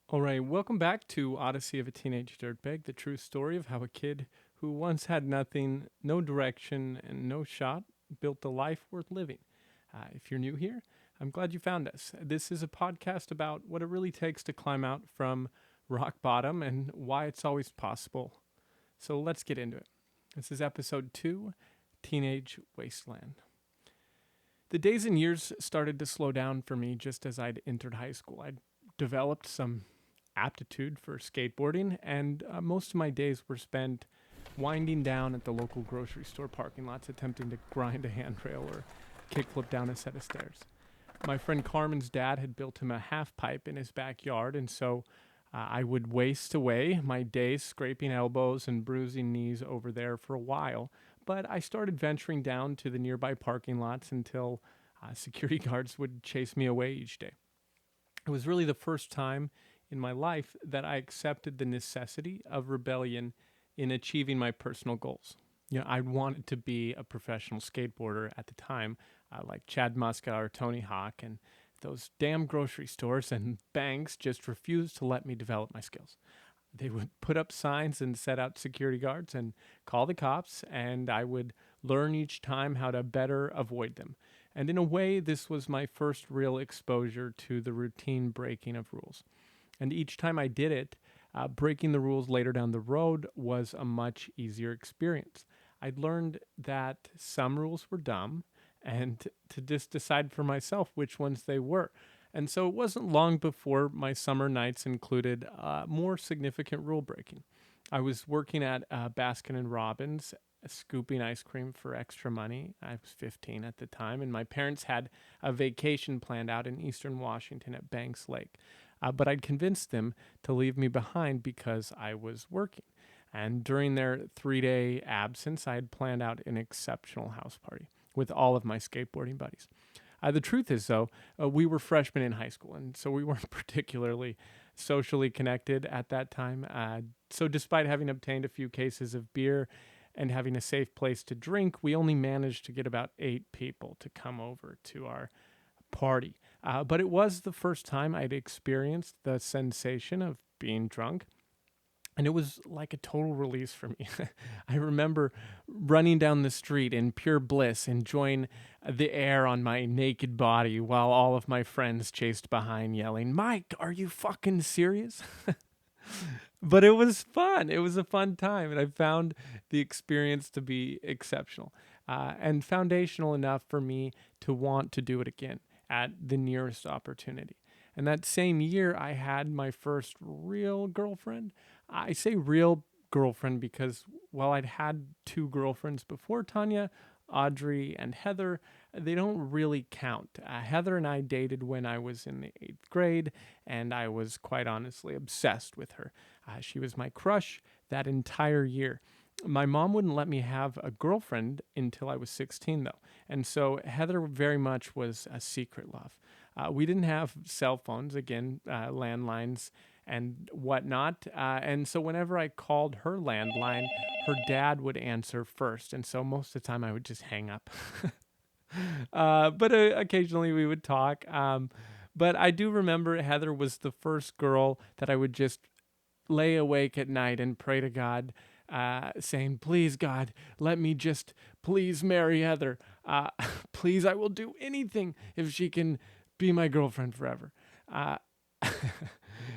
All right, welcome back to Odyssey of a Teenage Dirtbag, the true story of how a kid who once had nothing, no direction, and no shot built a life worth living. If you're new here, I'm glad you found us. This is a podcast about what it really takes to climb out from rock bottom and why it's always possible. So let's get into it. This is episode 2, Teenage Wasteland. The days and years started to slow down for me just as I'd entered high school. I'd developed some aptitude for skateboarding, and most of my days were spent winding down at the local grocery store parking lots, attempting to grind a handrail or kickflip down a set of stairs. My friend Carmen's dad had built him a half pipe in his backyard, and so I would waste away my days scraping elbows and bruising knees over there for a while. But I started venturing down to the nearby parking lots until security guards would chase me away each day. It was really the first time in my life that I accepted the necessity of rebellion in achieving my personal goals. I wanted to be a professional skateboarder at the time, like Chad Muska or Tony Hawk, and those damn grocery stores and banks just refused to let me develop my skills. They would put up signs and set out security guards and call the cops, and I would learn each time how to better avoid them. And in a way, this was my first real exposure to the routine breaking of rules. And each time I did it, breaking the rules later down the road was a much easier experience. I'd learned that some rules were dumb and to just decide for myself which ones they were. And so it wasn't long before my summer nights included more significant rule breaking. I was working at Baskin and Robbins, scooping ice cream for extra money. I was 15 at the time, and my parents had a vacation planned out in eastern Washington at Banks Lake. But I'd convinced them to leave me behind because I was working. And during their 3-day absence, I had planned out an exceptional house party with all of my skateboarding buddies. The truth is, though, we were freshmen in high school, and so we weren't particularly socially connected at that time. So, despite having obtained a few cases of beer and having a safe place to drink, we only managed to get about 8 people to come over to our party. But it was the first time I'd experienced the sensation of being drunk. And it was like a total release for me. I remember running down the street in pure bliss, enjoying the air on my naked body while all of my friends chased behind, yelling, "Mike, are you fucking serious?" But it was fun. It was a fun time. And I found the experience to be exceptional and foundational enough for me to want to do it again at the nearest opportunity. And that same year, I had my first real girlfriend. I say real girlfriend because while I'd had 2 girlfriends before Tanya, Audrey and Heather, they don't really count. Heather and I dated when I was in the 8th grade, and I was quite honestly obsessed with her. She was my crush that entire year. My mom wouldn't let me have a girlfriend until I was 16, though. And so Heather very much was a secret love. We didn't have cell phones, again, landlines and whatnot. And so whenever I called her landline, her dad would answer first. And so most of the time I would just hang up. But occasionally we would talk. But I do remember Heather was the first girl that I would just lay awake at night and pray to God, saying, "Please, God, let me just please marry Heather. Please, I will do anything if she can be my girlfriend forever." Uh,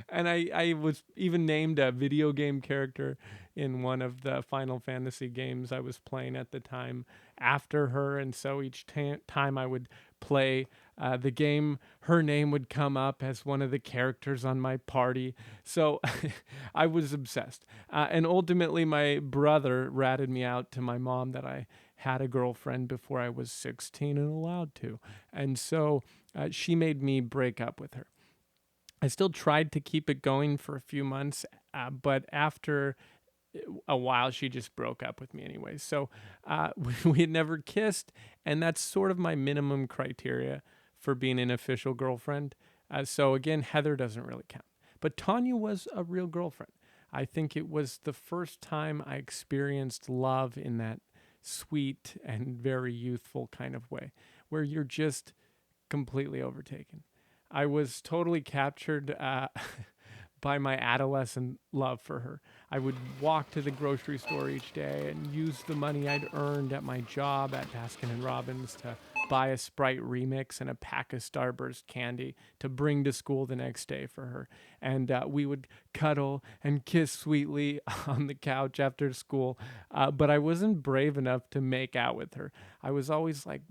and I was even named a video game character in one of the Final Fantasy games I was playing at the time after her. And so each time I would play the game, her name would come up as one of the characters on my party. So I was obsessed. And ultimately, my brother ratted me out to my mom that I had a girlfriend before I was 16 and allowed to. And so she made me break up with her. I still tried to keep it going for a few months, but after a while, she just broke up with me anyway. So we had never kissed, and that's sort of my minimum criteria for being an official girlfriend. So again, Heather doesn't really count. But Tanya was a real girlfriend. I think it was the first time I experienced love in that sweet and very youthful kind of way, where you're just completely overtaken. I was totally captured by my adolescent love for her. I would walk to the grocery store each day and use the money I'd earned at my job at Baskin and Robbins to buy a Sprite remix and a pack of Starburst candy to bring to school the next day for her. And we would cuddle and kiss sweetly on the couch after school. But I wasn't brave enough to make out with her. I was always like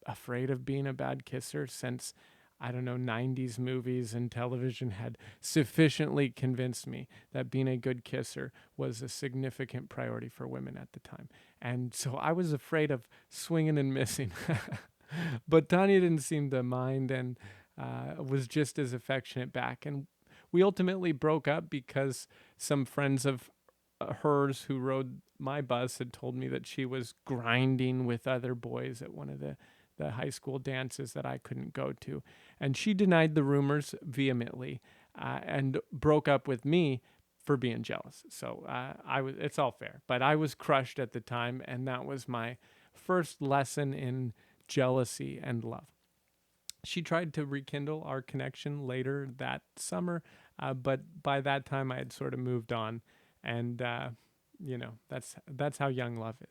afraid of being a bad kisser since, I don't know, 90s movies and television had sufficiently convinced me that being a good kisser was a significant priority for women at the time. And so I was afraid of swinging and missing. But Tanya didn't seem to mind and was just as affectionate back. And we ultimately broke up because some friends of hers who rode my bus had told me that she was grinding with other boys at one of the high school dances that I couldn't go to. And she denied the rumors vehemently and broke up with me for being jealous. So it's all fair. But I was crushed at the time, and that was my first lesson in jealousy and love. She tried to rekindle our connection later that summer, but by that time I had sort of moved on. And, that's how young love is.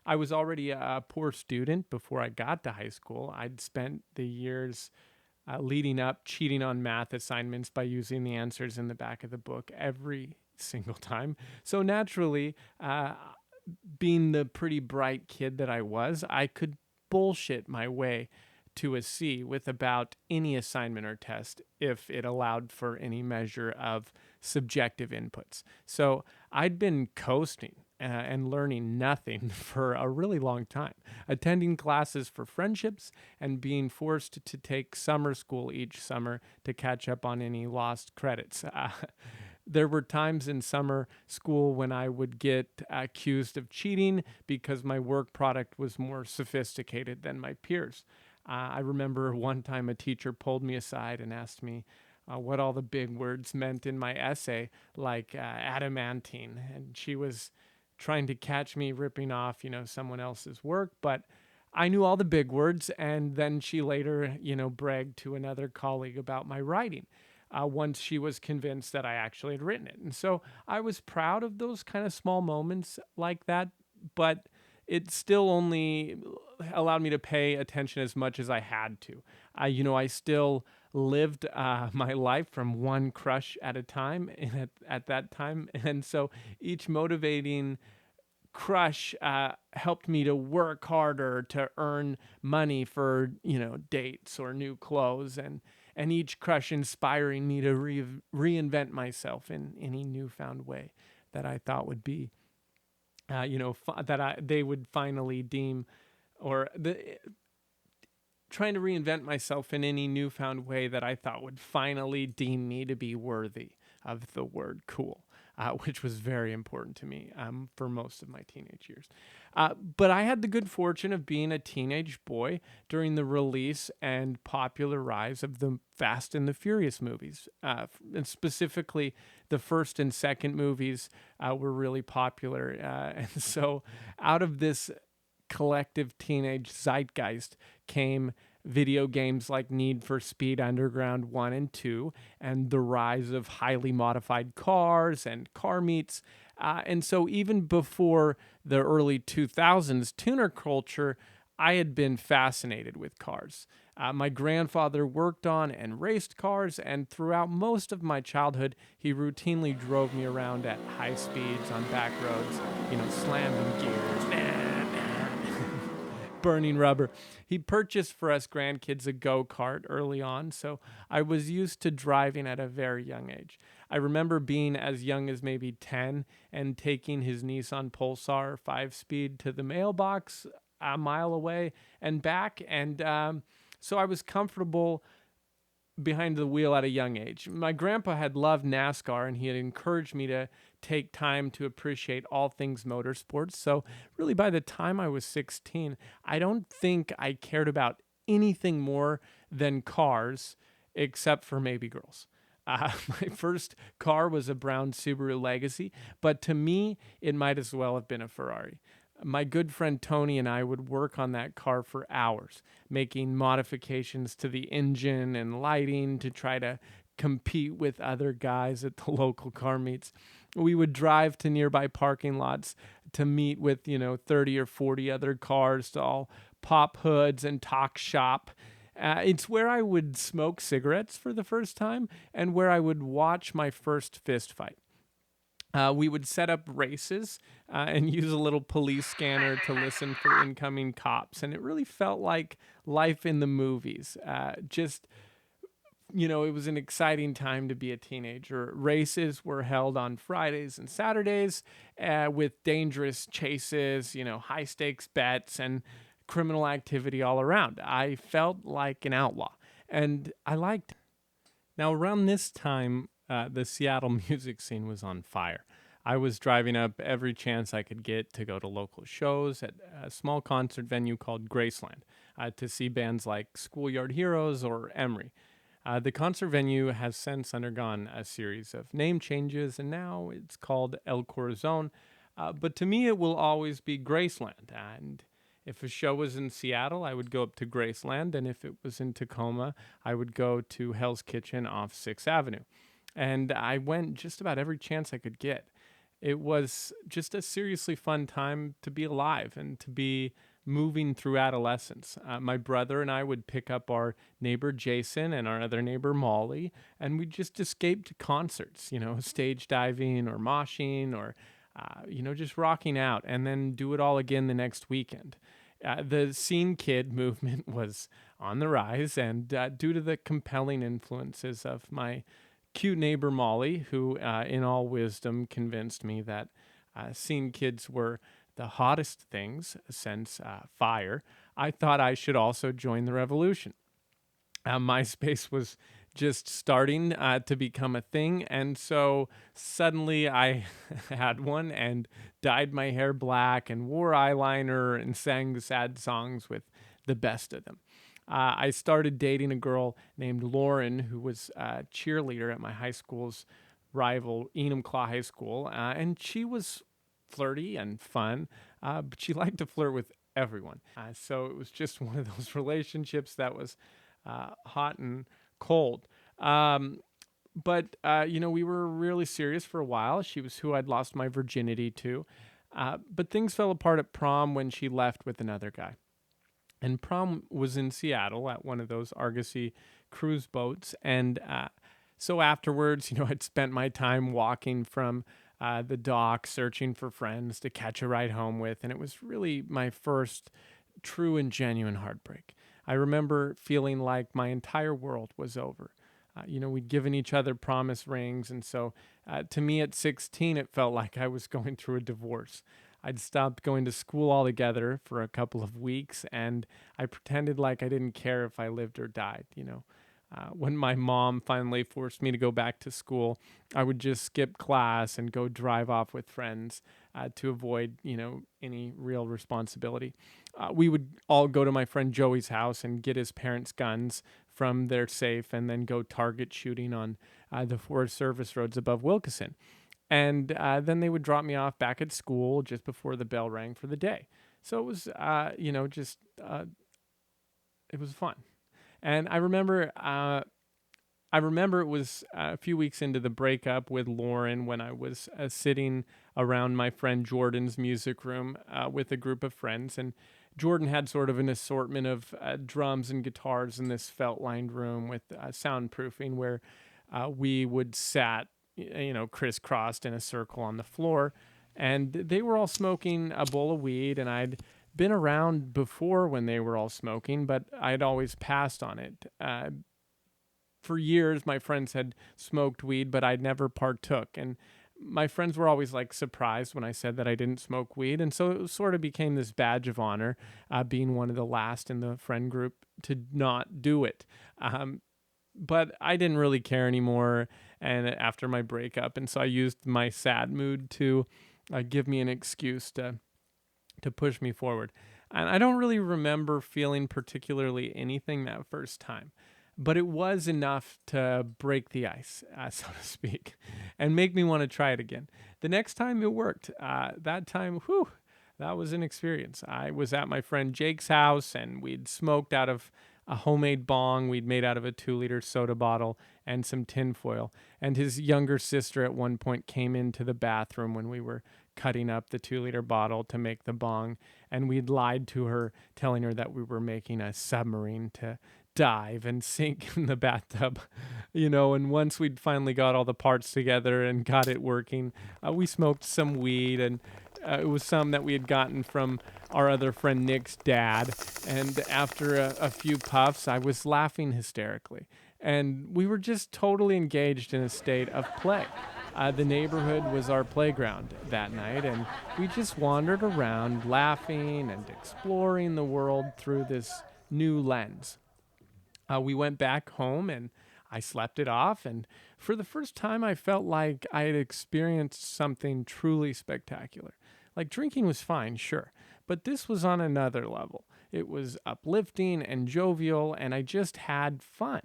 I was already a poor student before I got to high school. I'd spent the years leading up cheating on math assignments by using the answers in the back of the book every single time. So naturally, being the pretty bright kid that I was, I could bullshit my way to a C with about any assignment or test if it allowed for any measure of subjective inputs. So I'd been coasting and learning nothing for a really long time, attending classes for friendships and being forced to take summer school each summer to catch up on any lost credits. There were times in summer school when I would get accused of cheating because my work product was more sophisticated than my peers. I remember one time a teacher pulled me aside and asked me what all the big words meant in my essay, like adamantine. And she was trying to catch me ripping off, someone else's work. But I knew all the big words. And then she later, bragged to another colleague about my writing once she was convinced that I actually had written it. And so I was proud of those kind of small moments like that. But it still only allowed me to pay attention as much as I had to. I still lived my life from one crush at a time at that time. And so each motivating crush helped me to work harder to earn money for, dates or new clothes. And each crush inspiring me to reinvent myself in any newfound way that I thought would be they would finally deem, trying to reinvent myself in any newfound way that I thought would finally deem me to be worthy of the word cool, which was very important to me for most of my teenage years. But I had the good fortune of being a teenage boy during the release and popular rise of the Fast and the Furious movies. And specifically, the first and second movies were really popular. And so out of this collective teenage zeitgeist came video games like Need for Speed Underground 1 and 2, and the rise of highly modified cars and car meets. And so even before the early 2000s tuner culture, I had been fascinated with cars. My grandfather worked on and raced cars, and throughout most of my childhood, he routinely drove me around at high speeds on back roads, slamming gears, burning rubber. He purchased for us grandkids a go-kart early on, so I was used to driving at a very young age. I remember being as young as maybe 10 and taking his Nissan Pulsar 5-speed to the mailbox a mile away and back, and so I was comfortable behind the wheel at a young age. My grandpa had loved NASCAR, and he had encouraged me to take time to appreciate all things motorsports. So really by the time I was 16, I don't think I cared about anything more than cars, except for maybe girls. My first car was a brown Subaru Legacy, but to me, it might as well have been a Ferrari. My good friend Tony and I would work on that car for hours, making modifications to the engine and lighting to try to compete with other guys at the local car meets. We would drive to nearby parking lots to meet with, 30 or 40 other cars to all pop hoods and talk shop. It's where I would smoke cigarettes for the first time and where I would watch my first fist fight. We would set up races and use a little police scanner to listen for incoming cops. And it really felt like life in the movies. It was an exciting time to be a teenager. Races were held on Fridays and Saturdays with dangerous chases, high stakes bets and criminal activity all around. I felt like an outlaw and I liked it. Now, around this time, the Seattle music scene was on fire. I was driving up every chance I could get to go to local shows at a small concert venue called Graceland to see bands like Schoolyard Heroes or Emery. The concert venue has since undergone a series of name changes, and now it's called El Corazon. But to me, it will always be Graceland. And if a show was in Seattle, I would go up to Graceland, and if it was in Tacoma, I would go to Hell's Kitchen off 6th Avenue. And I went just about every chance I could get. It was just a seriously fun time to be alive and to be moving through adolescence. My brother and I would pick up our neighbor Jason and our other neighbor Molly, and we'd just escape to concerts, stage diving or moshing or, just rocking out, and then do it all again the next weekend. The scene kid movement was on the rise, and due to the compelling influences of my cute neighbor Molly, who in all wisdom convinced me that scene kids were the hottest things since fire, I thought I should also join the revolution. MySpace was just starting to become a thing, and so suddenly I had one and dyed my hair black and wore eyeliner and sang the sad songs with the best of them. I started dating a girl named Lauren, who was a cheerleader at my high school's rival, Enum Claw High School, and she was flirty and fun, but she liked to flirt with everyone. So it was just one of those relationships that was hot and cold. But we were really serious for a while. She was who I'd lost my virginity to. But things fell apart at prom when she left with another guy. And prom was in Seattle at one of those Argosy cruise boats. And so afterwards, I'd spent my time walking from the dock, searching for friends to catch a ride home with. And it was really my first true and genuine heartbreak. I remember feeling like my entire world was over. We'd given each other promise rings. And so to me at 16, it felt like I was going through a divorce. I'd stopped going to school altogether for a couple of weeks, and I pretended like I didn't care if I lived or died. When my mom finally forced me to go back to school, I would just skip class and go drive off with friends to avoid, any real responsibility. We would all go to my friend Joey's house and get his parents' guns from their safe and then go target shooting on the Forest Service roads above Wilkeson. And then they would drop me off back at school just before the bell rang for the day. So it was, it was fun. And I remember it was a few weeks into the breakup with Lauren when I was sitting around my friend Jordan's music room with a group of friends. And Jordan had sort of an assortment of drums and guitars in this felt-lined room with soundproofing where we would sat crisscrossed in a circle on the floor, and they were all smoking a bowl of weed, and I'd been around before when they were all smoking, but I'd always passed on it. For years, my friends had smoked weed, but I'd never partook, and my friends were always surprised when I said that I didn't smoke weed, and so it sort of became this badge of honor, being one of the last in the friend group to not do it. But I didn't really care anymore, and after my breakup, and so I used my sad mood to give me an excuse to push me forward. And I don't really remember feeling particularly anything that first time, but it was enough to break the ice, so to speak, and make me want to try it again. The next time it worked. That time, that was an experience. I was at my friend Jake's house, and we'd smoked out of a homemade bong we'd made out of a 2-liter soda bottle and some tinfoil. And his younger sister at one point came into the bathroom when we were cutting up the 2-liter bottle to make the bong. And we'd lied to her, telling her that we were making a submarine to dive and sink in the bathtub, and once we'd finally got all the parts together and got it working, we smoked some weed, and it was some that we had gotten from our other friend Nick's dad. And after a few puffs, I was laughing hysterically. And we were just totally engaged in a state of play. The neighborhood was our playground that night, and we just wandered around laughing and exploring the world through this new lens. We went back home and I slept it off. And for the first time, I felt like I had experienced something truly spectacular. Like drinking was fine, sure, but this was on another level. It was uplifting and jovial, and I just had fun.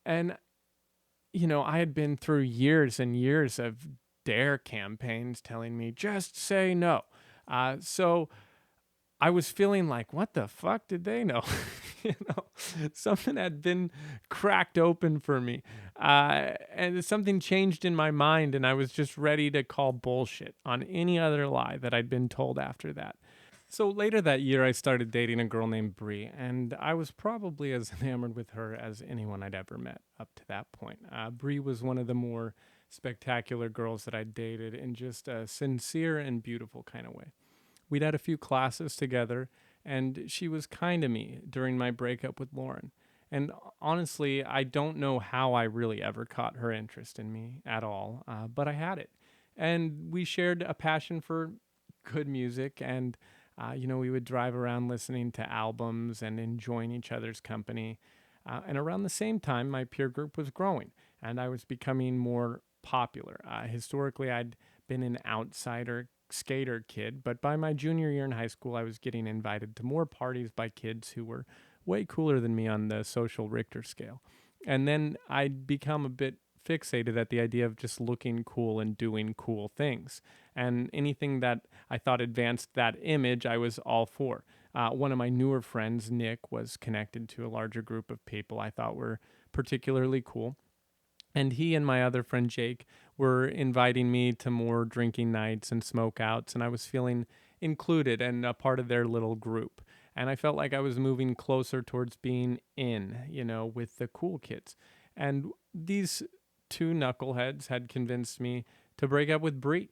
And, I had been through years and years of dare campaigns telling me, just say no. So I was feeling like, what the fuck did they know? you know, Something had been cracked open for me. And something changed in my mind, and I was just ready to call bullshit on any other lie that I'd been told after that. So later that year, I started dating a girl named Bree, and I was probably as enamored with her as anyone I'd ever met up to that point. Bree was one of the more spectacular girls that I'd dated in just a sincere and beautiful kind of way. We'd had a few classes together, and she was kind to me during my breakup with Lauren. And honestly, I don't know how I really ever caught her interest in me at all, but I had it. And we shared a passion for good music, and we would drive around listening to albums and enjoying each other's company. And around the same time, my peer group was growing, and I was becoming more popular. Historically, I'd been an outsider skater kid, but by my junior year in high school, I was getting invited to more parties by kids who were way cooler than me on the social Richter scale. And then I'd become a bit fixated at the idea of just looking cool and doing cool things. And anything that I thought advanced that image, I was all for. One of my newer friends, Nick, was connected to a larger group of people I thought were particularly cool. And he and my other friend Jake were inviting me to more drinking nights and smoke outs, and I was feeling included and a part of their little group. And I felt like I was moving closer towards being in, with the cool kids. And these two knuckleheads had convinced me to break up with Bree.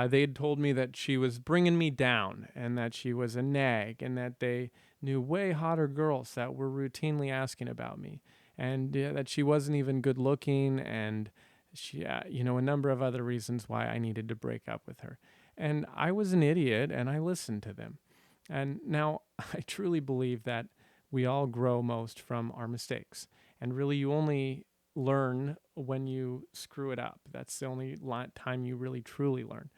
They had told me that she was bringing me down and that she was a nag and that they knew way hotter girls that were routinely asking about me and that she wasn't even good looking and she, a number of other reasons why I needed to break up with her. And I was an idiot and I listened to them. And now I truly believe that we all grow most from our mistakes. And really, you only learn when you screw it up. That's the only time you really truly learn,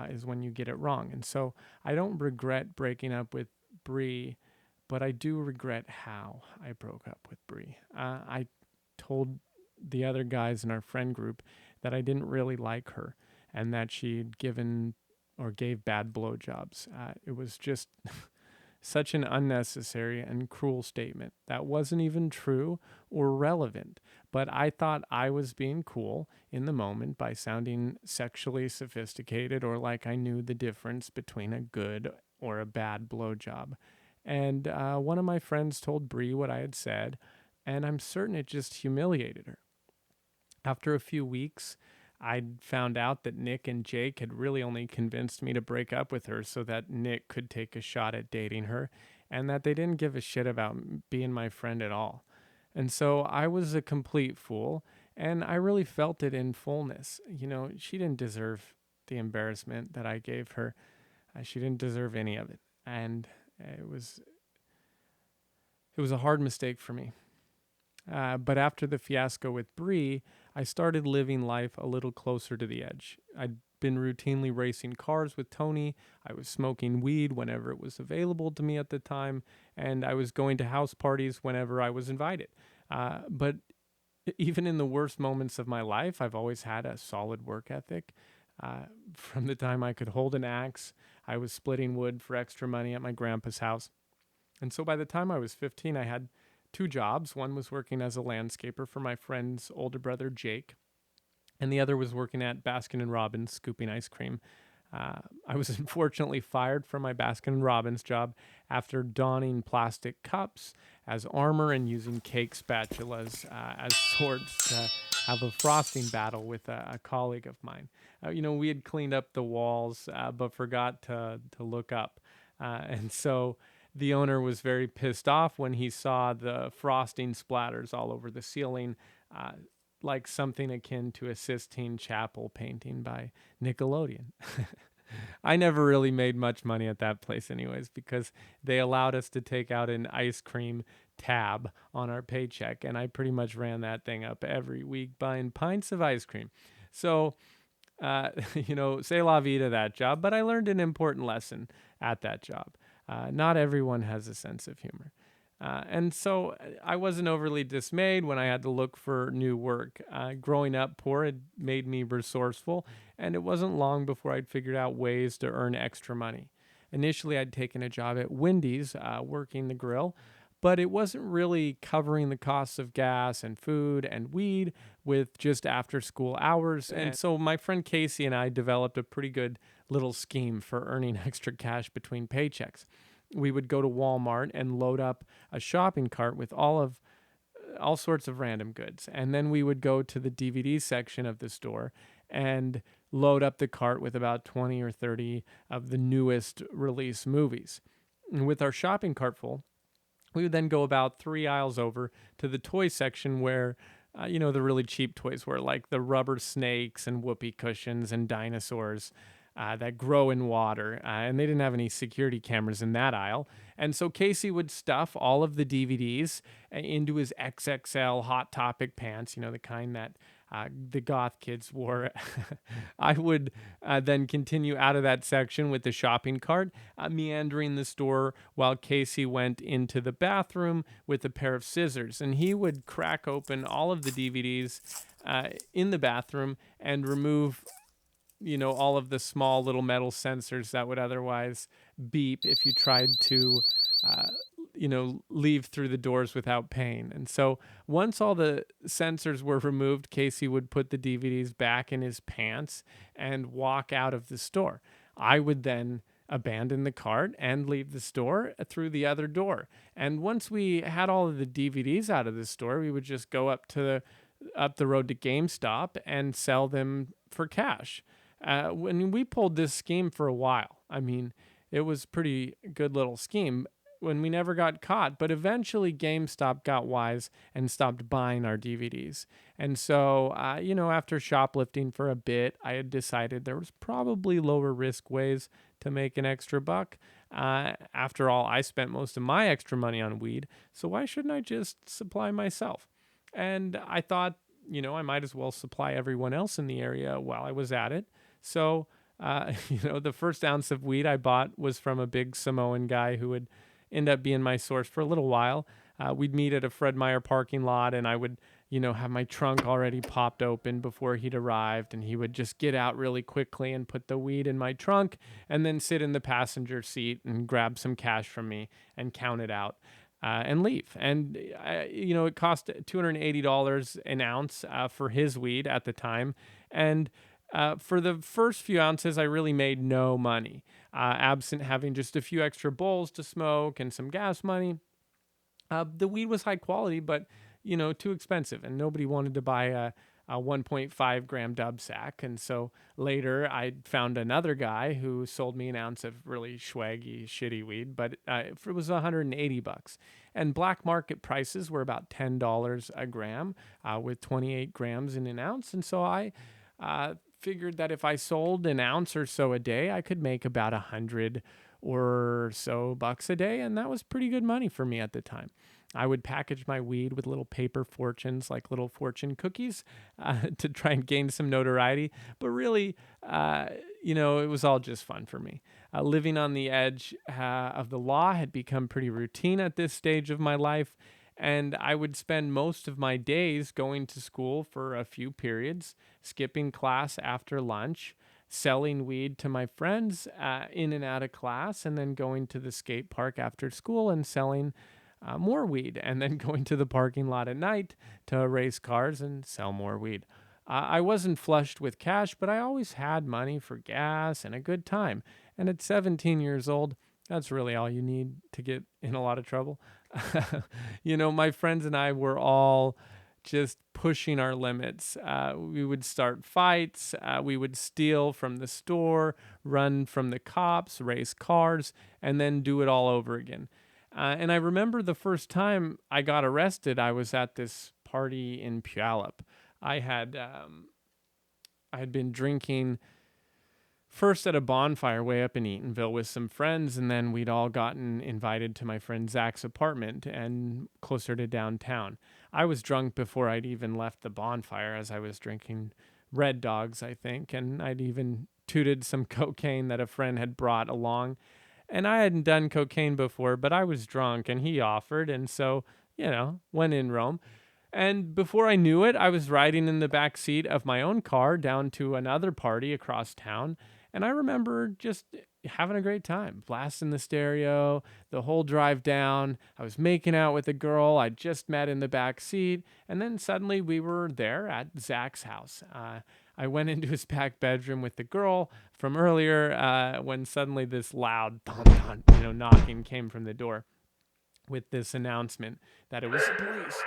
is when you get it wrong. And so I don't regret breaking up with Bree, but I do regret how I broke up with Bree. I told the other guys in our friend group that I didn't really like her and that she'd given or gave bad blowjobs. It was just such an unnecessary and cruel statement that wasn't even true or relevant. But I thought I was being cool in the moment by sounding sexually sophisticated or like I knew the difference between a good or a bad blowjob. And one of my friends told Bree what I had said, and I'm certain it just humiliated her. After a few weeks, I'd found out that Nick and Jake had really only convinced me to break up with her so that Nick could take a shot at dating her, and that they didn't give a shit about being my friend at all. And so I was a complete fool, and I really felt it in fullness. She didn't deserve the embarrassment that I gave her. She didn't deserve any of it. And it was a hard mistake for me. But after the fiasco with Bree, I started living life a little closer to the edge. I'd been routinely racing cars with Tony. I was smoking weed whenever it was available to me at the time, and I was going to house parties whenever I was invited. But even in the worst moments of my life, I've always had a solid work ethic. From the time I could hold an axe, I was splitting wood for extra money at my grandpa's house. And so by the time I was 15, I had two jobs. One was working as a landscaper for my friend's older brother, Jake, and the other was working at Baskin and Robbins scooping ice cream. I was unfortunately fired from my Baskin and Robbins job after donning plastic cups as armor and using cake spatulas as swords to have a frosting battle with a colleague of mine. We had cleaned up the walls, but forgot to look up, and so the owner was very pissed off when he saw the frosting splatters all over the ceiling. Uh, like something akin to a Sistine Chapel painting by Nickelodeon. I never really made much money at that place, anyways, because they allowed us to take out an ice cream tab on our paycheck, and I pretty much ran that thing up every week buying pints of ice cream. So, say la vie to that job, but I learned an important lesson at that job. Not everyone has a sense of humor. And so I wasn't overly dismayed when I had to look for new work. Growing up poor had made me resourceful, and it wasn't long before I'd figured out ways to earn extra money. Initially, I'd taken a job at Wendy's, working the grill, but it wasn't really covering the costs of gas and food and weed with just after school hours. And so my friend Casey and I developed a pretty good little scheme for earning extra cash between paychecks. We would go to Walmart and load up a shopping cart with all sorts of random goods. And then we would go to the DVD section of the store and load up the cart with about 20 or 30 of the newest release movies. And with our shopping cart full, we would then go about 3 aisles over to the toy section where the really cheap toys were, like the rubber snakes and whoopee cushions and dinosaurs that grow in water. And they didn't have any security cameras in that aisle. And so Casey would stuff all of the DVDs into his XXL Hot Topic pants, the kind that the goth kids wore. I would then continue out of that section with the shopping cart, meandering the store while Casey went into the bathroom with a pair of scissors. And he would crack open all of the DVDs in the bathroom and remove all of the small little metal sensors that would otherwise beep if you tried to, leave through the doors without pain. And so once all the sensors were removed, Casey would put the DVDs back in his pants and walk out of the store. I would then abandon the cart and leave the store through the other door. And once we had all of the DVDs out of the store, we would just go up the road to GameStop and sell them for cash. When we pulled this scheme for a while, I mean, it was a pretty good little scheme when we never got caught, but eventually GameStop got wise and stopped buying our DVDs. And so, after shoplifting for a bit, I had decided there was probably lower risk ways to make an extra buck. After all, I spent most of my extra money on weed, so why shouldn't I just supply myself? And I thought, I might as well supply everyone else in the area while I was at it. So, the first ounce of weed I bought was from a big Samoan guy who would end up being my source for a little while. We'd meet at a Fred Meyer parking lot, and I would, have my trunk already popped open before he'd arrived, and he would just get out really quickly and put the weed in my trunk and then sit in the passenger seat and grab some cash from me and count it out. And leave. And, it cost $280 an ounce for his weed at the time. And for the first few ounces, I really made no money, absent having just a few extra bowls to smoke and some gas money. The weed was high quality, but, too expensive. And nobody wanted to buy a 1.5 gram dub sack. And so later I found another guy who sold me an ounce of really swaggy, shitty weed, but it was $180. And black market prices were about $10 a gram with 28 grams in an ounce. And so I figured that if I sold an ounce or so a day, I could make about 100 or so bucks a day. And that was pretty good money for me at the time. I would package my weed with little paper fortunes, like little fortune cookies, to try and gain some notoriety. But really, it was all just fun for me. Living on the edge of the law had become pretty routine at this stage of my life. And I would spend most of my days going to school for a few periods, skipping class after lunch, selling weed to my friends in and out of class, and then going to the skate park after school and selling more weed, and then going to the parking lot at night to race cars and sell more weed. I wasn't flushed with cash, but I always had money for gas and a good time. And at 17 years old, that's really all you need to get in a lot of trouble. My friends and I were all just pushing our limits. We would start fights. We would steal from the store, run from the cops, race cars, and then do it all over again. And I remember the first time I got arrested, I was at this party in Puyallup. I had I had been drinking first at a bonfire way up in Eatonville with some friends, and then we'd all gotten invited to my friend Zach's apartment and closer to downtown. I was drunk before I'd even left the bonfire, as I was drinking Red Dogs, I think, and I'd even tooted some cocaine that a friend had brought along. And I hadn't done cocaine before, but I was drunk and he offered, and so, when in Rome. And before I knew it, I was riding in the back seat of my own car down to another party across town. And I remember just having a great time, blasting the stereo, the whole drive down. I was making out with a girl I just met in the back seat. And then suddenly we were there at Zach's house. I went into his back bedroom with the girl from earlier when suddenly this loud knocking came from the door with this announcement that it was the police.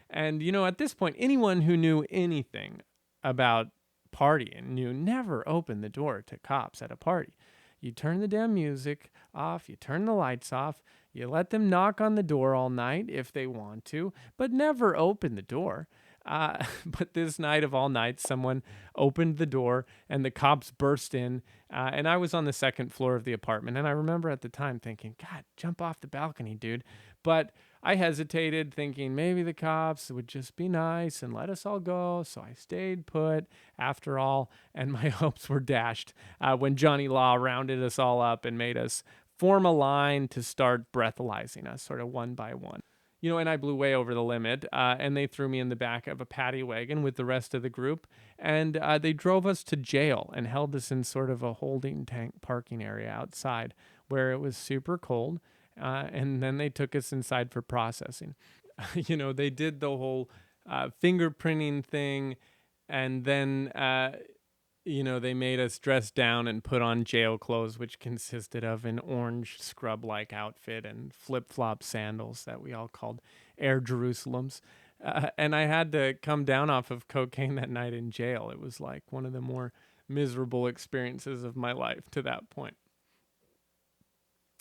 And at this point, anyone who knew anything about partying knew never open the door to cops at a party. You turn the damn music off, you turn the lights off, you let them knock on the door all night if they want to, but never open the door. But this night of all nights, someone opened the door and the cops burst in. And I was on the second floor of the apartment. And I remember at the time thinking, God, jump off the balcony, dude. But I hesitated, thinking maybe the cops would just be nice and let us all go. So I stayed put after all. And my hopes were dashed when Johnny Law rounded us all up and made us form a line to start breathalyzing us sort of one by one. And I blew way over the limit, and they threw me in the back of a paddy wagon with the rest of the group, and they drove us to jail and held us in sort of a holding tank parking area outside where it was super cold, and then they took us inside for processing. They did the whole fingerprinting thing, and then they made us dress down and put on jail clothes, which consisted of an orange scrub-like outfit and flip-flop sandals that we all called Air Jerusalems. And I had to come down off of cocaine that night in jail. It was like one of the more miserable experiences of my life to that point.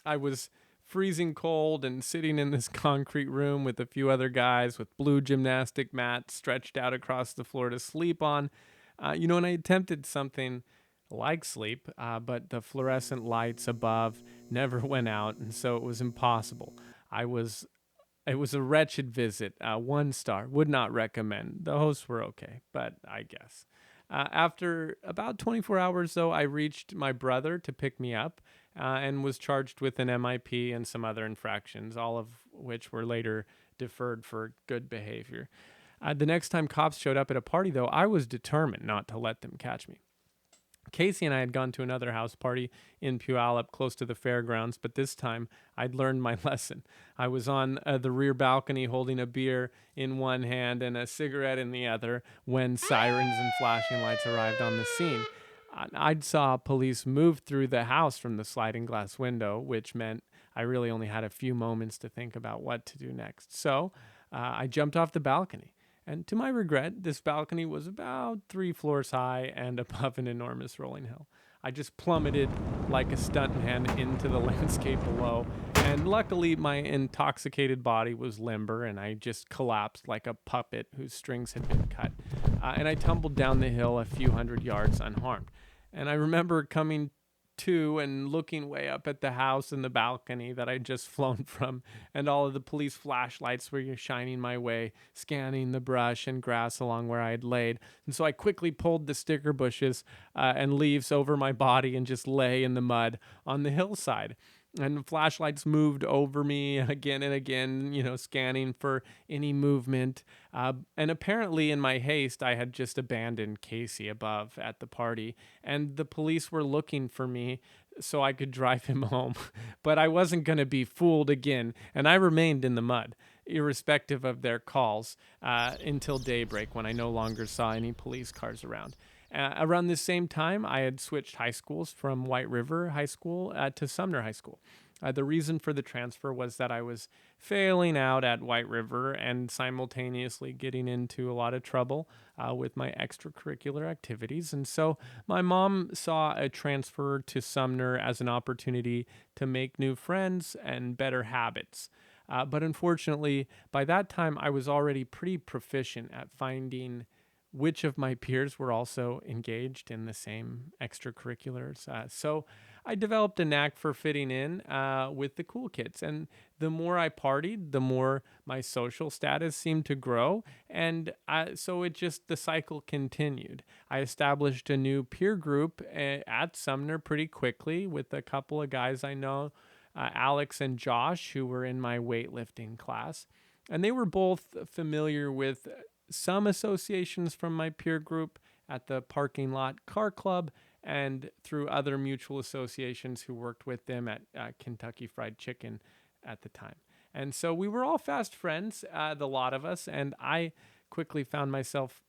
I was freezing cold and sitting in this concrete room with a few other guys with blue gymnastic mats stretched out across the floor to sleep on. And I attempted something like sleep, but the fluorescent lights above never went out, and so it was impossible. It was a wretched visit. 1 star. Would not recommend. The hosts were okay, but I guess. After about 24 hours, though, I reached my brother to pick me up and was charged with an MIP and some other infractions, all of which were later deferred for good behavior. The next time cops showed up at a party, though, I was determined not to let them catch me. Casey and I had gone to another house party in Puyallup close to the fairgrounds, but this time I'd learned my lesson. I was on the rear balcony holding a beer in one hand and a cigarette in the other when sirens and flashing lights arrived on the scene. I'd saw police move through the house from the sliding glass window, which meant I really only had a few moments to think about what to do next. So I jumped off the balcony. And to my regret, this balcony was about 3 floors high and above an enormous rolling hill. I just plummeted like a stuntman into the landscape below, and luckily my intoxicated body was limber and I just collapsed like a puppet whose strings had been cut. And I tumbled down the hill a few hundred yards unharmed. And I remember coming to and looking way up at the house and the balcony that I'd just flown from, and all of the police flashlights were shining my way, scanning the brush and grass along where I had laid. And so I quickly pulled the sticker bushes and leaves over my body and just lay in the mud on the hillside. And flashlights moved over me again and again, scanning for any movement. And apparently in my haste, I had just abandoned Casey above at the party. And the police were looking for me so I could drive him home. But I wasn't going to be fooled again, and I remained in the mud, irrespective of their calls, until daybreak when I no longer saw any police cars around. Around this same time, I had switched high schools from White River High School to Sumner High School. The reason for the transfer was that I was failing out at White River and simultaneously getting into a lot of trouble with my extracurricular activities. And so my mom saw a transfer to Sumner as an opportunity to make new friends and better habits. But unfortunately, by that time, I was already pretty proficient at finding which of my peers were also engaged in the same extracurriculars. So I developed a knack for fitting in with the cool kids. And the more I partied, the more my social status seemed to grow. And so the cycle continued. I established a new peer group at Sumner pretty quickly with a couple of guys I know, Alex and Josh, who were in my weightlifting class. And they were both familiar with some associations from my peer group at the parking lot car club and through other mutual associations who worked with them at Kentucky Fried Chicken at the time. And so we were all fast friends, the lot of us, and I quickly found myself,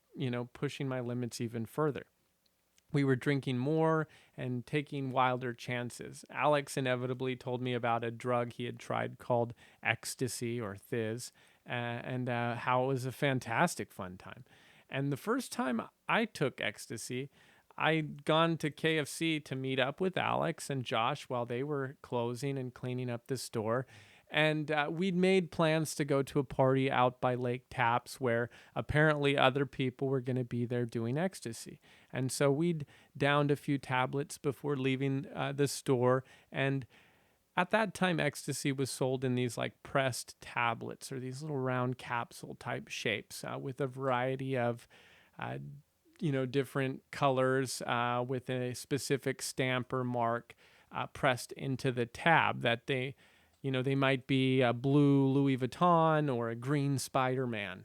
pushing my limits even further. We were drinking more and taking wilder chances. Alex inevitably told me about a drug he had tried called ecstasy or Thiz, and how it was a fantastic fun time. And the first time I took ecstasy, I'd gone to KFC to meet up with Alex and Josh while they were closing and cleaning up the store. And we'd made plans to go to a party out by Lake Tapps where apparently other people were going to be there doing ecstasy. And so we'd downed a few tablets before leaving the store. And at that time, ecstasy was sold in these like pressed tablets or these little round capsule type shapes with a variety of different colors with a specific stamp or mark pressed into the tab that they might be a blue Louis Vuitton or a green Spider-Man.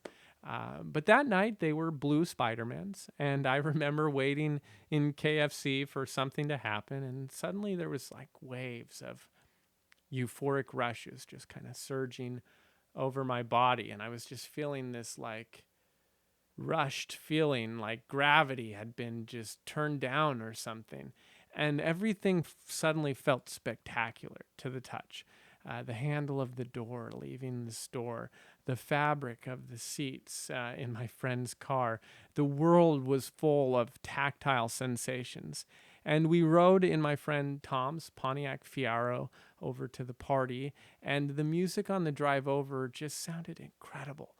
But that night they were blue Spider-Mans. And I remember waiting in KFC for something to happen. And suddenly there was like waves of euphoric rushes just kind of surging over my body. And I was just feeling this like rushed feeling like gravity had been just turned down or something. And everything suddenly felt spectacular to the touch. The handle of the door leaving the store, the fabric of the seats in my friend's car. The world was full of tactile sensations. And we rode in my friend Tom's Pontiac Fiero over to the party, and the music on the drive over just sounded incredible.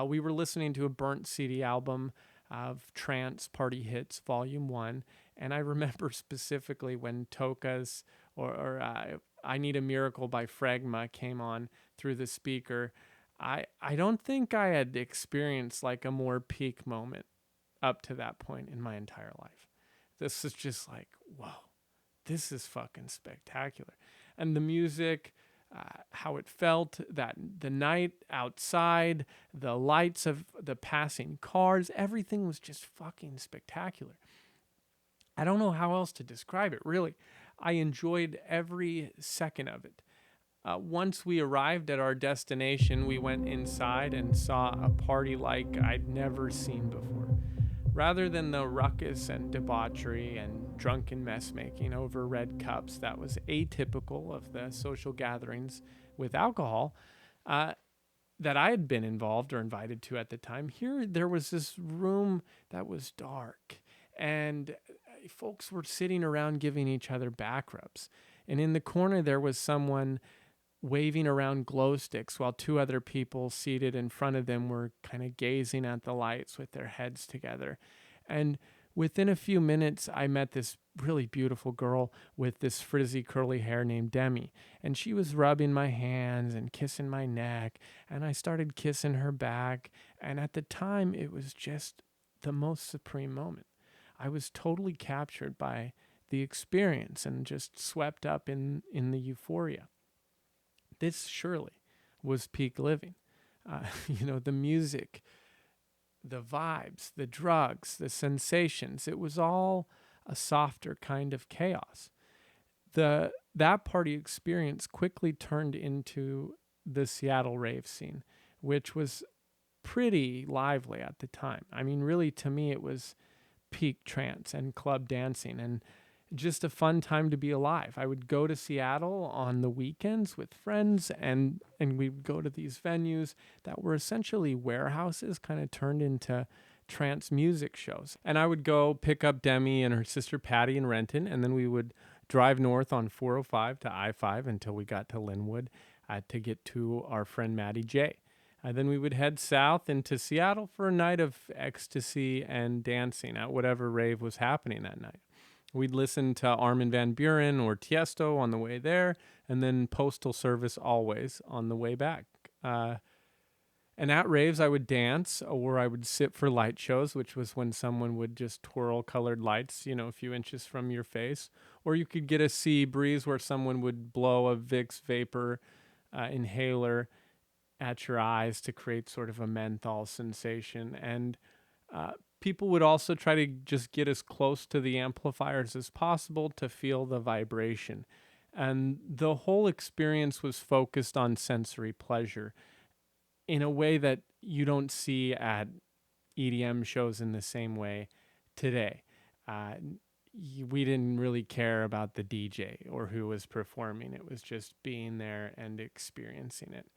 We were listening to a burnt CD album of Trance Party Hits Volume 1, and I remember specifically when Toka's or I Need a Miracle by Phragma came on through the speaker. I don't think I had experienced like a more peak moment up to that point in my entire life. This is just like, whoa, this is fucking spectacular. And the music, how it felt, that the night outside, the lights of the passing cars, everything was just fucking spectacular. I don't know how else to describe it, really. I enjoyed every second of it. Once we arrived at our destination, we went inside and saw a party like I'd never seen before. Rather than the ruckus and debauchery and drunken mess-making over red cups that was atypical of the social gatherings with alcohol that I had been involved or invited to at the time, here there was this room that was dark, and folks were sitting around giving each other back rubs. And in the corner there was someone waving around glow sticks while two other people seated in front of them were kind of gazing at the lights with their heads together. And within a few minutes, I met this really beautiful girl with this frizzy curly hair named Demi. And she was rubbing my hands and kissing my neck. And I started kissing her back. And at the time, it was just the most supreme moment. I was totally captured by the experience and just swept up in the euphoria. This surely was peak living. The music, the vibes, the drugs, the sensations, it was all a softer kind of chaos. That party experience quickly turned into the Seattle rave scene, which was pretty lively at the time. I mean, really, to me, it was peak trance and club dancing and just a fun time to be alive. I would go to Seattle on the weekends with friends, and we'd go to these venues that were essentially warehouses kind of turned into trance music shows. And I would go pick up Demi and her sister Patty in Renton, and then we would drive north on 405 to I-5 until we got to Linwood to get to our friend Maddie J. Then we would head south into Seattle for a night of ecstasy and dancing at whatever rave was happening that night. We'd listen to Armin van Buuren or Tiesto on the way there, and then Postal Service Always on the way back. And at raves, I would dance, or I would sit for light shows, which was when someone would just twirl colored lights, a few inches from your face. Or you could get a sea breeze where someone would blow a Vicks vapor inhaler at your eyes to create sort of a menthol sensation. And people would also try to just get as close to the amplifiers as possible to feel the vibration. And the whole experience was focused on sensory pleasure in a way that you don't see at EDM shows in the same way today. We didn't really care about the DJ or who was performing. It was just being there and experiencing it.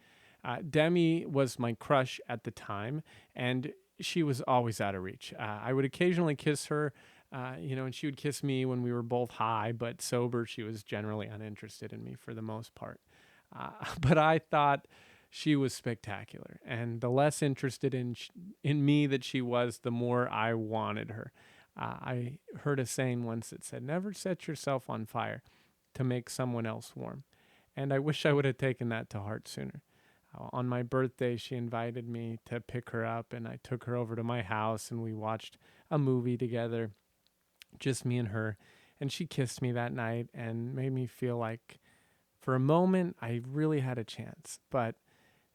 Demi was my crush at the time, and she was always out of reach. I would occasionally kiss her, and she would kiss me when we were both high, but sober, she was generally uninterested in me for the most part. But I thought she was spectacular, and the less interested in me that she was, the more I wanted her. I heard a saying once that said, "Never set yourself on fire to make someone else warm." And I wish I would have taken that to heart sooner. On my birthday, she invited me to pick her up, and I took her over to my house, and we watched a movie together, just me and her. And she kissed me that night and made me feel like, for a moment, I really had a chance. But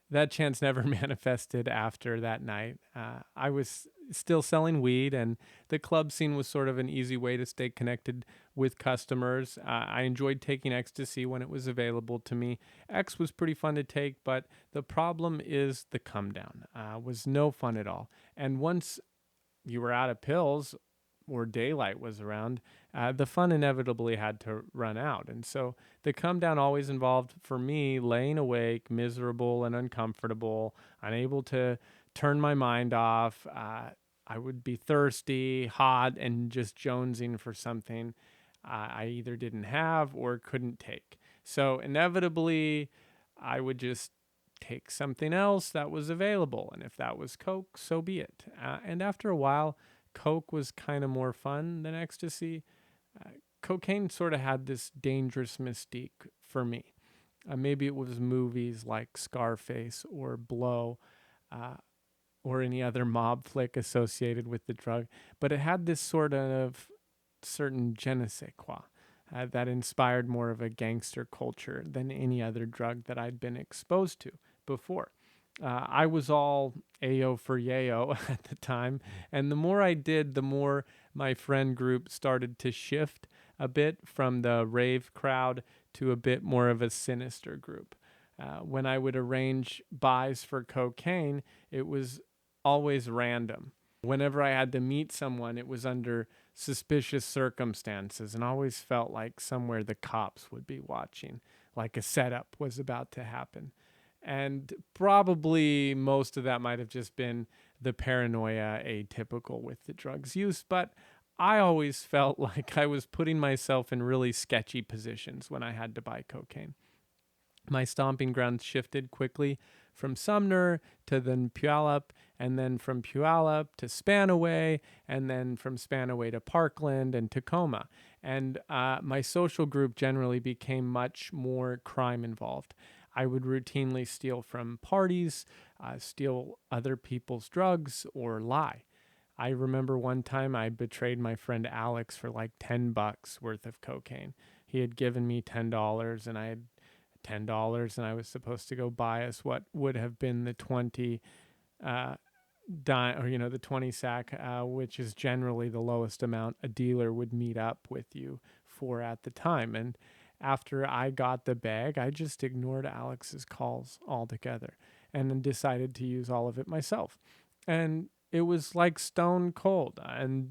that chance never manifested after that night. I was still selling weed, and the club scene was sort of an easy way to stay connected with customers. I enjoyed taking ecstasy when it was available to me. X was pretty fun to take, but the problem is the come down was no fun at all. And once you were out of pills or daylight was around, the fun inevitably had to run out. And so the come down always involved, for me, laying awake, miserable and uncomfortable, unable to turn my mind off. I would be thirsty, hot, and just jonesing for something I either didn't have or couldn't take. So inevitably, I would just take something else that was available. And if that was Coke, so be it. And after a while, Coke was kind of more fun than ecstasy. Cocaine sort of had this dangerous mystique for me. Maybe it was movies like Scarface or Blow, or any other mob flick associated with the drug, but it had this sort of certain je ne sais quoi that inspired more of a gangster culture than any other drug that I'd been exposed to before. I was all Ayo for yayo at the time, and the more I did, the more my friend group started to shift a bit from the rave crowd to a bit more of a sinister group. When I would arrange buys for cocaine, it was always random. Whenever I had to meet someone, it was under suspicious circumstances and always felt like somewhere the cops would be watching, like a setup was about to happen. And probably most of that might have just been the paranoia atypical with the drugs use, but I always felt like I was putting myself in really sketchy positions when I had to buy cocaine. My stomping grounds shifted quickly from Sumner to then Puyallup, and then from Puyallup to Spanaway, and then from Spanaway to Parkland and Tacoma. And my social group generally became much more crime involved. I would routinely steal from parties, steal other people's drugs, or lie. I remember one time I betrayed my friend Alex for like $10 worth of cocaine. He had given me $10 and I had $10 and I was supposed to go buy us what would have been the 20 the 20 sack, which is generally the lowest amount a dealer would meet up with you for at the time. And after I got the bag, I just ignored Alex's calls altogether and then decided to use all of it myself. And it was like stone cold. And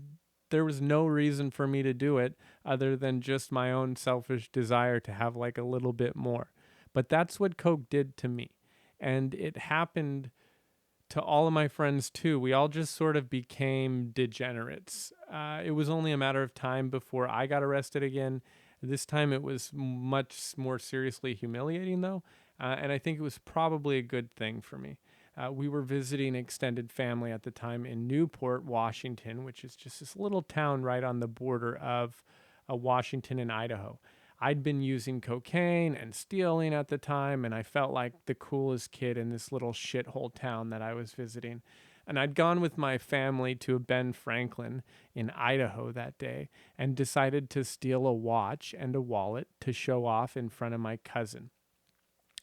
there was no reason for me to do it other than just my own selfish desire to have like a little bit more. But that's what Coke did to me. And it happened to all of my friends too. We all just sort of became degenerates. It was only a matter of time before I got arrested again. This time it was much more seriously humiliating, though, and I think it was probably a good thing for me. We were visiting extended family at the time in Newport, Washington, which is just this little town right on the border of Washington and Idaho. I'd been using cocaine and stealing at the time, and I felt like the coolest kid in this little shithole town that I was visiting. And I'd gone with my family to Ben Franklin in Idaho that day and decided to steal a watch and a wallet to show off in front of my cousin.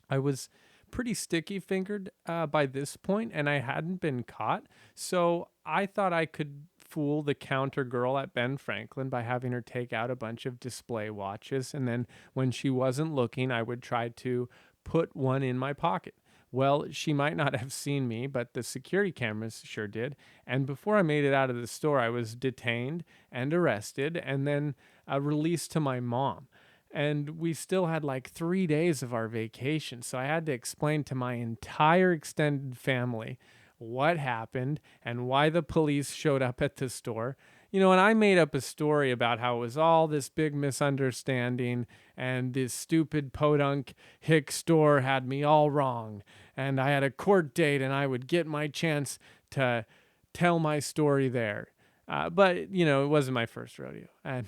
I was pretty sticky fingered by this point, and I hadn't been caught. So I thought I could fool the counter girl at Ben Franklin by having her take out a bunch of display watches. And then when she wasn't looking, I would try to put one in my pocket. Well, she might not have seen me, but the security cameras sure did. And before I made it out of the store, I was detained and arrested and then released to my mom. And we still had like 3 days of our vacation. So I had to explain to my entire extended family what happened and why the police showed up at the store. And I made up a story about how it was all this big misunderstanding and this stupid podunk hick store had me all wrong. And I had a court date and I would get my chance to tell my story there. But it wasn't my first rodeo. And,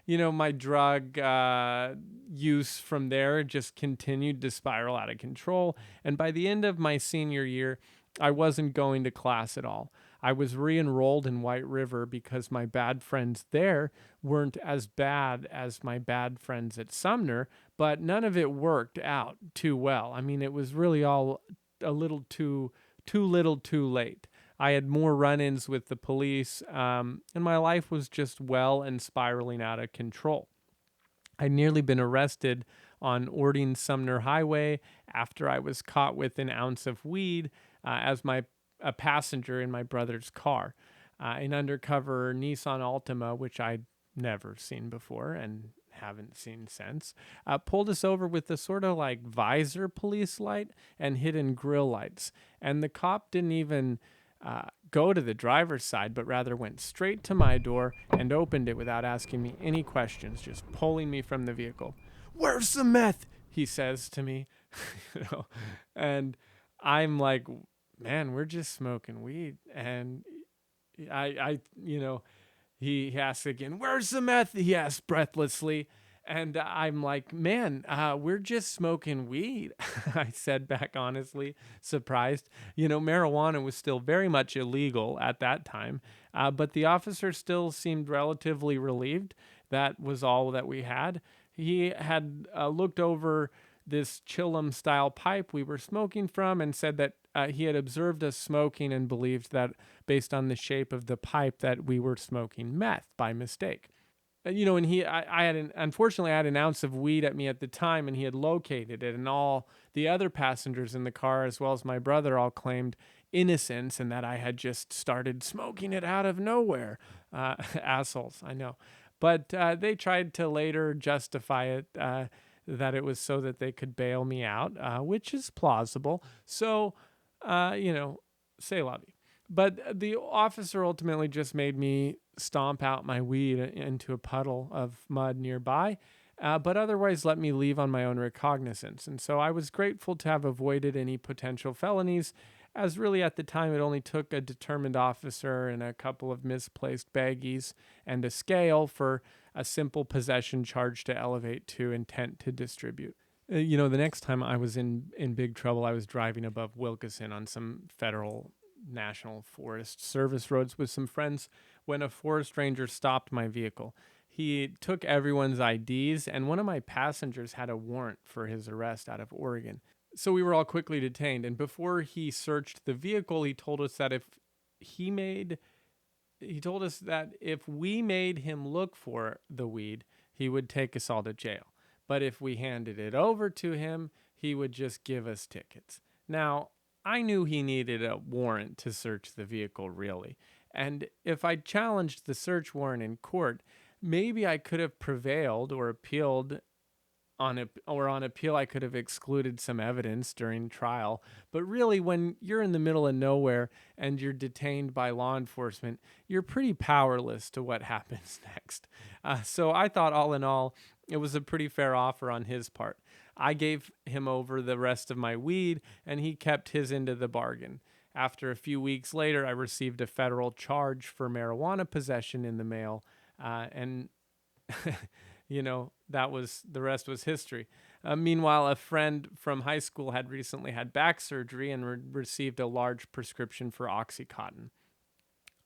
my drug use from there just continued to spiral out of control. And by the end of my senior year, I wasn't going to class at all. I was re-enrolled in White River because my bad friends there weren't as bad as my bad friends at Sumner, but none of it worked out too well. I mean, it was really all a little too little too late. I had more run-ins with the police, and my life was just well and spiraling out of control. I'd nearly been arrested on Ording Sumner Highway after I was caught with an ounce of weed as a passenger in my brother's car. An undercover Nissan Altima, which I'd never seen before and haven't seen since, pulled us over with a sort of like visor police light and hidden grill lights. And the cop didn't even go to the driver's side, but rather went straight to my door and opened it without asking me any questions, just pulling me from the vehicle. "Where's the meth?" he says to me. And I'm like, "Man, we're just smoking weed." And he asks again, "Where's the meth?" he asks breathlessly. And I'm like, "Man, we're just smoking weed," I said back honestly, surprised. Marijuana was still very much illegal at that time, but the officer still seemed relatively relieved. That was all that we had. He had looked over this Chillum-style pipe we were smoking from and said that he had observed us smoking and believed that, based on the shape of the pipe, that we were smoking meth by mistake. And unfortunately, I had an ounce of weed at me at the time, and he had located it, and all the other passengers in the car, as well as my brother, all claimed innocence and that I had just started smoking it out of nowhere. Assholes, I know. But they tried to later justify it, that it was so that they could bail me out, which is plausible. So, c'est la vie. But the officer ultimately just made me stomp out my weed into a puddle of mud nearby, but otherwise let me leave on my own recognizance. And so I was grateful to have avoided any potential felonies, as really at the time it only took a determined officer and a couple of misplaced baggies and a scale for a simple possession charge to elevate to intent to distribute. The next time I was in big trouble, I was driving above Wilkeson on some federal National Forest Service roads with some friends when a forest ranger stopped my vehicle. He took everyone's IDs, and one of my passengers had a warrant for his arrest out of Oregon. So we were all quickly detained, and before he searched the vehicle, he told us that if we made him look for the weed, he would take us all to jail. But if we handed it over to him, he would just give us tickets. Now, I knew he needed a warrant to search the vehicle, really. And if I challenged the search warrant in court, maybe I could have prevailed or appealed on appeal I could have excluded some evidence during trial. But really, when you're in the middle of nowhere and you're detained by law enforcement, you're pretty powerless to what happens next. So I thought, all in all, it was a pretty fair offer on his part. I gave him over the rest of my weed, and he kept his end of the bargain. After a few weeks later, I received a federal charge for marijuana possession in the mail, and that was the rest was history. Meanwhile, a friend from high school had recently had back surgery and received a large prescription for Oxycontin.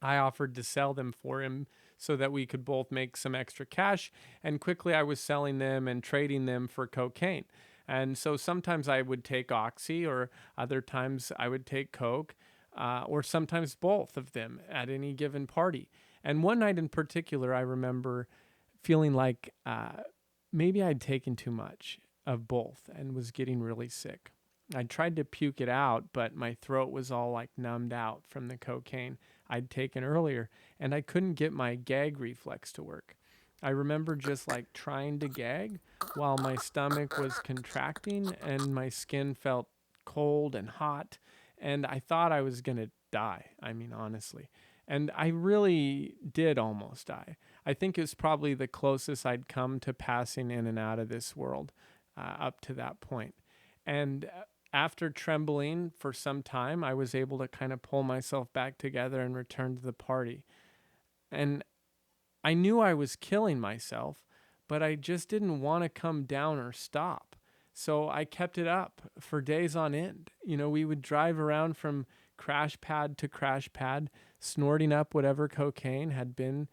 I offered to sell them for him so that we could both make some extra cash, and quickly I was selling them and trading them for cocaine. And so sometimes I would take Oxy, or other times I would take Coke, or sometimes both of them at any given party. And one night in particular, I remember feeling like maybe I'd taken too much of both and was getting really sick. I tried to puke it out, but my throat was all like numbed out from the cocaine I'd taken earlier, and I couldn't get my gag reflex to work. I remember just like trying to gag while my stomach was contracting and my skin felt cold and hot, and I thought I was going to die. I mean, honestly. And I really did almost die. I think it was probably the closest I'd come to passing in and out of this world up to that point. And after trembling for some time, I was able to kind of pull myself back together and return to the party. And I knew I was killing myself, but I just didn't want to come down or stop. So I kept it up for days on end. We would drive around from crash pad to crash pad, snorting up whatever cocaine had been,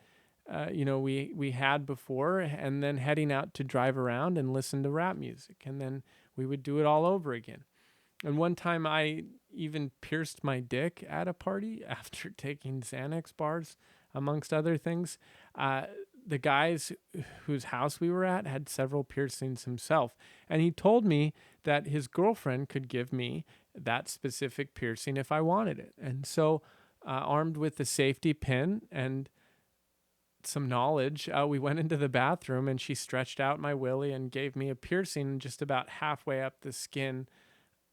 we had before, and then heading out to drive around and listen to rap music. And then we would do it all over again. And one time I even pierced my dick at a party after taking Xanax bars, amongst other things. The guys whose house we were at had several piercings himself. And he told me that his girlfriend could give me that specific piercing if I wanted it. And so, armed with the safety pin and some knowledge, we went into the bathroom, and she stretched out my willy and gave me a piercing just about halfway up the skin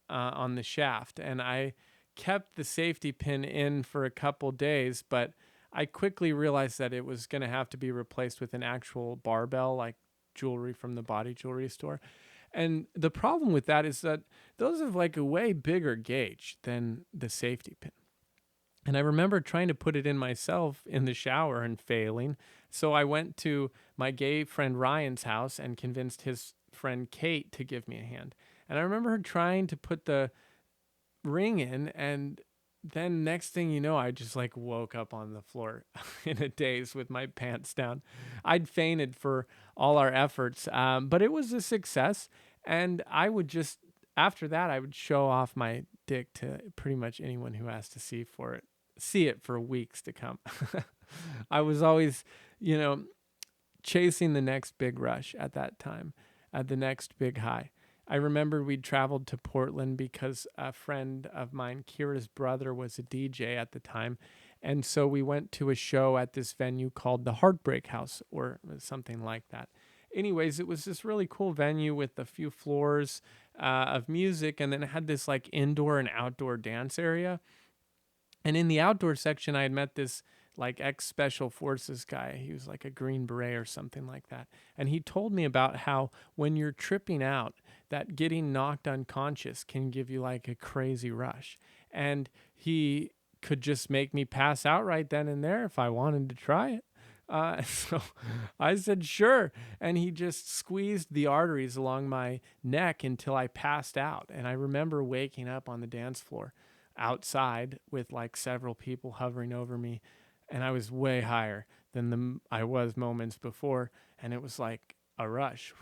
on the shaft. And I kept the safety pin in for a couple days, but I quickly realized that it was going to have to be replaced with an actual barbell, like jewelry from the body jewelry store. And the problem with that is that those have like a way bigger gauge than the safety pin. And I remember trying to put it in myself in the shower and failing. So I went to my gay friend Ryan's house and convinced his friend Kate to give me a hand. And I remember her trying to put the ring in, and then next thing you know, I just like woke up on the floor in a daze with my pants down. I'd fainted for all our efforts, but it was a success. And I would just, after that, I would show off my dick to pretty much anyone who asked to see it for weeks to come. I was always, chasing the next big rush at that time, the next big high. I remember we'd traveled to Portland because a friend of mine, Kira's brother, was a DJ at the time. And so we went to a show at this venue called the Heartbreak House or something like that. Anyways, it was this really cool venue with a few floors of music. And then it had this like indoor and outdoor dance area. And in the outdoor section, I had met this like ex-special forces guy. He was like a Green Beret or something like that. And he told me about how when you're tripping out, that getting knocked unconscious can give you like a crazy rush. And he could just make me pass out right then and there if I wanted to try it. So I said, sure. And he just squeezed the arteries along my neck until I passed out. And I remember waking up on the dance floor outside with like several people hovering over me. And I was way higher than I was moments before. And it was like a rush.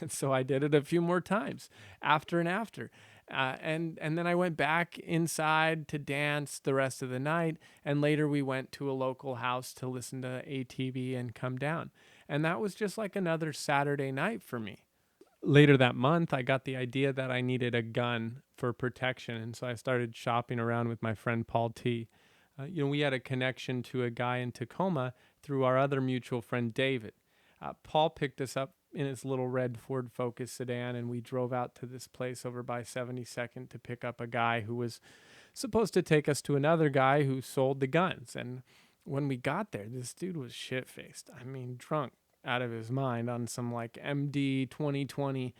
So I did it a few more times after and after. And then I went back inside to dance the rest of the night. And later we went to a local house to listen to ATV and come down. And that was just like another Saturday night for me. Later that month, I got the idea that I needed a gun for protection. And so I started shopping around with my friend Paul T. We had a connection to a guy in Tacoma through our other mutual friend, David. Paul picked us up in his little red Ford Focus sedan, and we drove out to this place over by 72nd to pick up a guy who was supposed to take us to another guy who sold the guns. And when we got there, this dude was shit-faced. I mean, drunk out of his mind on some like MD 2020,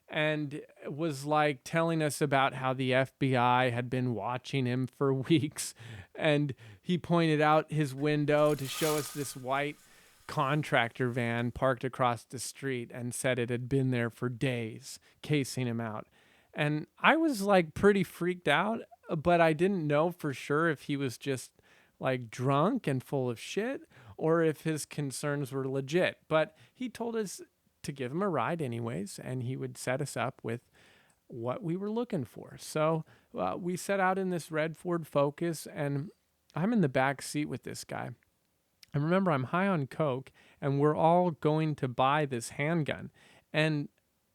and was like telling us about how the FBI had been watching him for weeks. And he pointed out his window to show us this white contractor van parked across the street and said it had been there for days, casing him out. And I was like pretty freaked out, but I didn't know for sure if he was just like drunk and full of shit or if his concerns were legit. But he told us to give him a ride anyways, and he would set us up with what we were looking for. So we set out in this red Ford Focus, and I'm in the back seat with this guy. And remember, I'm high on coke, and we're all going to buy this handgun. And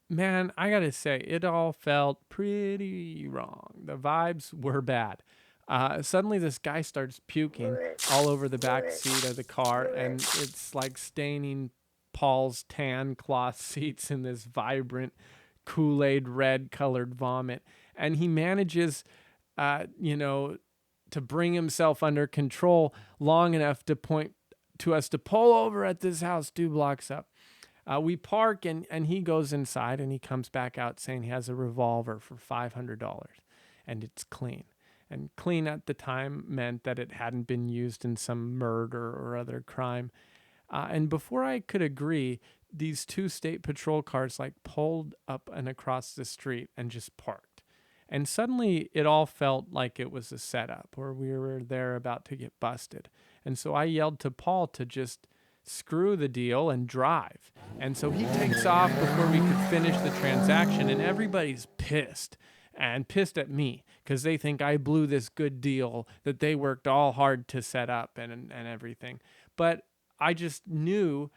man, I gotta say, it all felt pretty wrong. The vibes were bad. Suddenly, this guy starts puking all over the back seat of the car, and it's like staining Paul's tan cloth seats in this vibrant Kool-Aid red colored vomit. And he manages, to bring himself under control long enough to point to us to pull over at this house 2 blocks up. We park, and he goes inside, and he comes back out saying he has a revolver for $500 and it's clean. And clean at the time meant that it hadn't been used in some murder or other crime. And before I could agree, these 2 state patrol cars like pulled up and across the street and just parked. And suddenly it all felt like it was a setup, or we were there about to get busted. And so I yelled to Paul to just screw the deal and drive. And so he takes off before we could finish the transaction, and everybody's pissed. And pissed at me because they think I blew this good deal that they worked all hard to set up and everything. But I just knew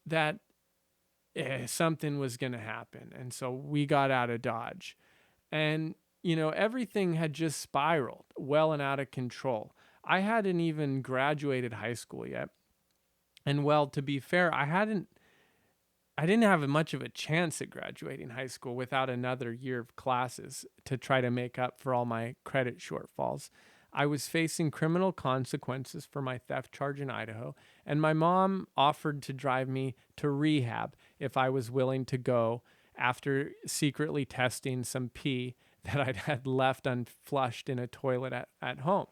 that something was going to happen. And so we got out of Dodge. And, everything had just spiraled well and out of control. I hadn't even graduated high school yet. And well, to be fair, I didn't have much of a chance at graduating high school without another year of classes to try to make up for all my credit shortfalls. I was facing criminal consequences for my theft charge in Idaho, and my mom offered to drive me to rehab if I was willing to go after secretly testing some pee that I'd had left unflushed in a toilet at home.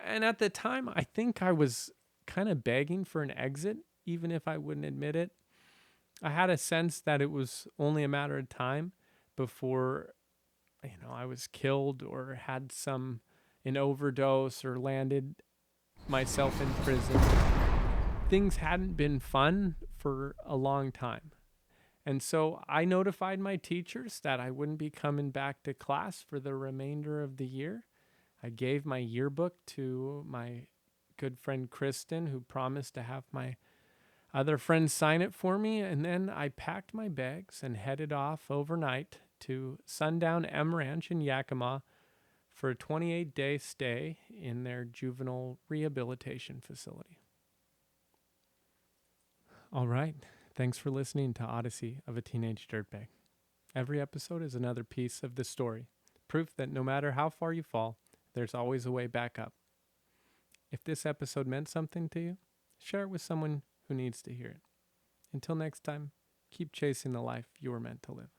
And at the time, I think I was kind of begging for an exit, even if I wouldn't admit it. I had a sense that it was only a matter of time before, I was killed or had an overdose or landed myself in prison. Things hadn't been fun for a long time. And so I notified my teachers that I wouldn't be coming back to class for the remainder of the year. I gave my yearbook to my good friend Kristen, who promised to have my other friends sign it for me, and then I packed my bags and headed off overnight to Sundown M Ranch in Yakima for a 28-day stay in their juvenile rehabilitation facility. All right, thanks for listening to Odyssey of a Teenage Dirtbag. Every episode is another piece of the story, proof that no matter how far you fall, there's always a way back up. If this episode meant something to you, share it with someone who needs to hear it. Until next time, keep chasing the life you were meant to live.